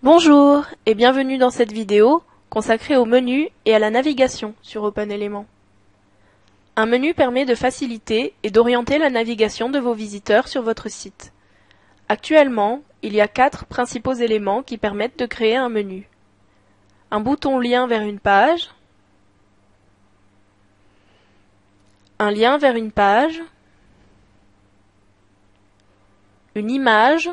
Bonjour et bienvenue dans cette vidéo consacrée au menu et à la navigation sur OpenEléments. Un menu permet de faciliter et d'orienter la navigation de vos visiteurs sur votre site. Actuellement, il y a 4 principaux éléments qui permettent de créer un menu. Un bouton lien vers une page, un lien vers une page, une image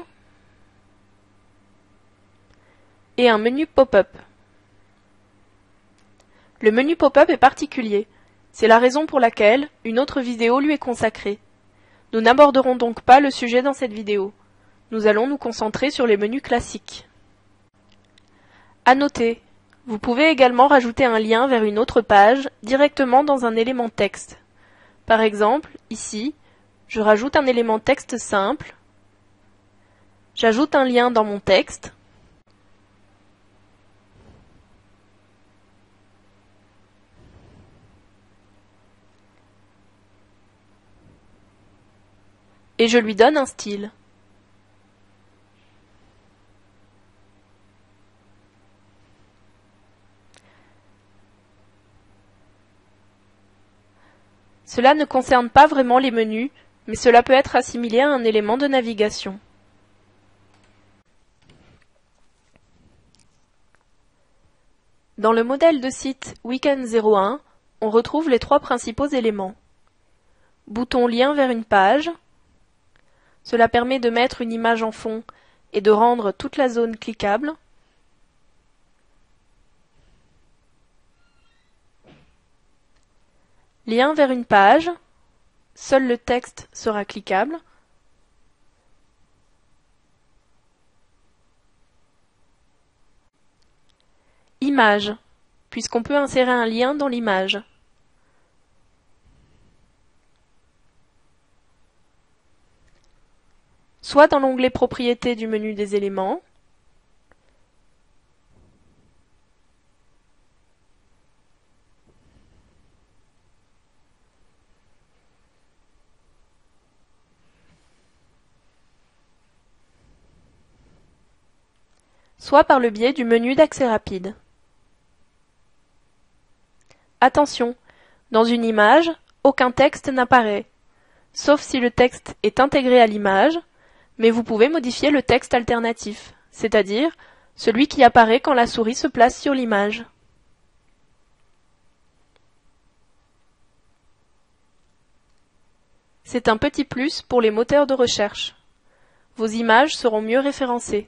et un menu pop-up. Le menu pop-up est particulier. C'est la raison pour laquelle une autre vidéo lui est consacrée. Nous n'aborderons donc pas le sujet dans cette vidéo. Nous allons nous concentrer sur les menus classiques. À noter, vous pouvez également rajouter un lien vers une autre page directement dans un élément texte. Par exemple, ici, je rajoute un élément texte simple, j'ajoute un lien dans mon texte, et je lui donne un style. Cela ne concerne pas vraiment les menus, mais cela peut être assimilé à un élément de navigation. Dans le modèle de site Weekend 01, on retrouve les 3 principaux éléments. Bouton lien vers une page. Cela permet de mettre une image en fond et de rendre toute la zone cliquable. Lien vers une page. Seul le texte sera cliquable. Image, puisqu'on peut insérer un lien dans l'image. Soit dans l'onglet Propriétés du menu des éléments, soit par le biais du menu d'accès rapide. Attention, dans une image, aucun texte n'apparaît, sauf si le texte est intégré à l'image, mais vous pouvez modifier le texte alternatif, c'est-à-dire celui qui apparaît quand la souris se place sur l'image. C'est un petit plus pour les moteurs de recherche. Vos images seront mieux référencées.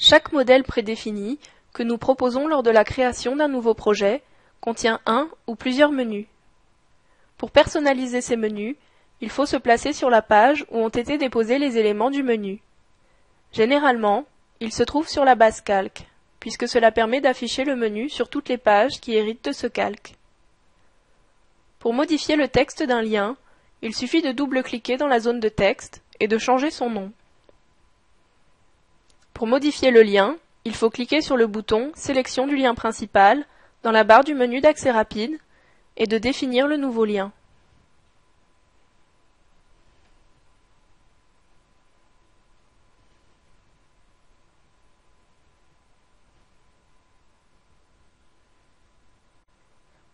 Chaque modèle prédéfini que nous proposons lors de la création d'un nouveau projet contient un ou plusieurs menus. Pour personnaliser ces menus, il faut se placer sur la page où ont été déposés les éléments du menu. Généralement, ils se trouvent sur la base calque, puisque cela permet d'afficher le menu sur toutes les pages qui héritent de ce calque. Pour modifier le texte d'un lien, il suffit de double-cliquer dans la zone de texte et de changer son nom. Pour modifier le lien, il faut cliquer sur le bouton « Sélection du lien principal » dans la barre du menu d'accès rapide et de définir le nouveau lien.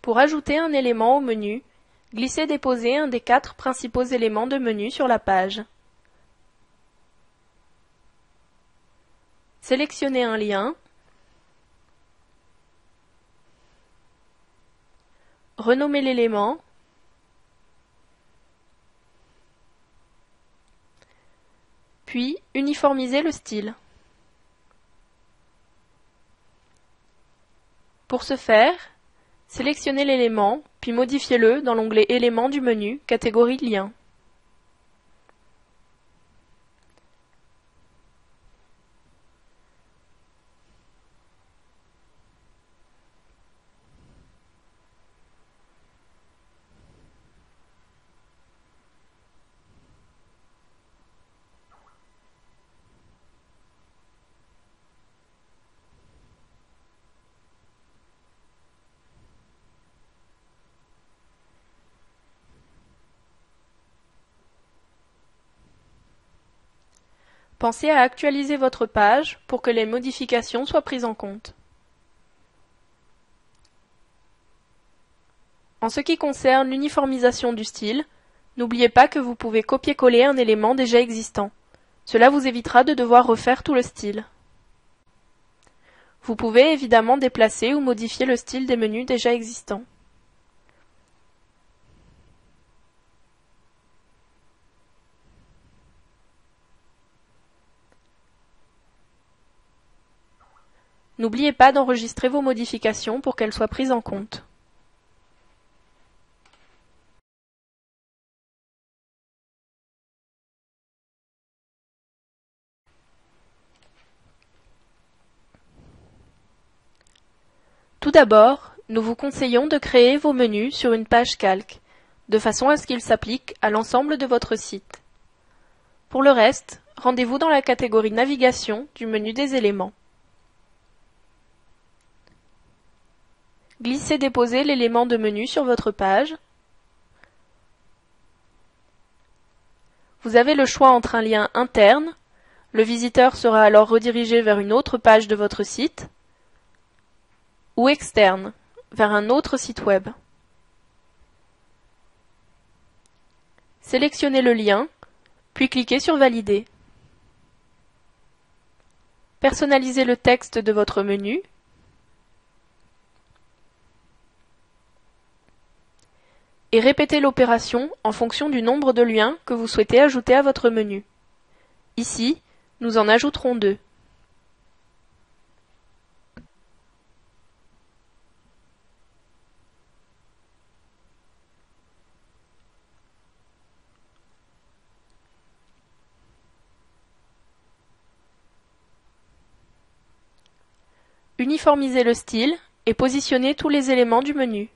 Pour ajouter un élément au menu, glissez-déposez un des 4 principaux éléments de menu sur la page. Sélectionnez un lien, renommez l'élément, puis uniformisez le style. Pour ce faire, sélectionnez l'élément, puis modifiez-le dans l'onglet Éléments du menu, catégorie Lien. Pensez à actualiser votre page pour que les modifications soient prises en compte. En ce qui concerne l'uniformisation du style, n'oubliez pas que vous pouvez copier-coller un élément déjà existant. Cela vous évitera de devoir refaire tout le style. Vous pouvez évidemment déplacer ou modifier le style des menus déjà existants. N'oubliez pas d'enregistrer vos modifications pour qu'elles soient prises en compte. Tout d'abord, nous vous conseillons de créer vos menus sur une page calque, de façon à ce qu'ils s'appliquent à l'ensemble de votre site. Pour le reste, rendez-vous dans la catégorie Navigation du menu des éléments. Glissez-déposez l'élément de menu sur votre page. Vous avez le choix entre un lien interne, le visiteur sera alors redirigé vers une autre page de votre site, ou externe, vers un autre site web. Sélectionnez le lien, puis cliquez sur Valider. Personnalisez le texte de votre menu. Et répétez l'opération en fonction du nombre de liens que vous souhaitez ajouter à votre menu. Ici, nous en ajouterons 2. Uniformisez le style et positionnez tous les éléments du menu.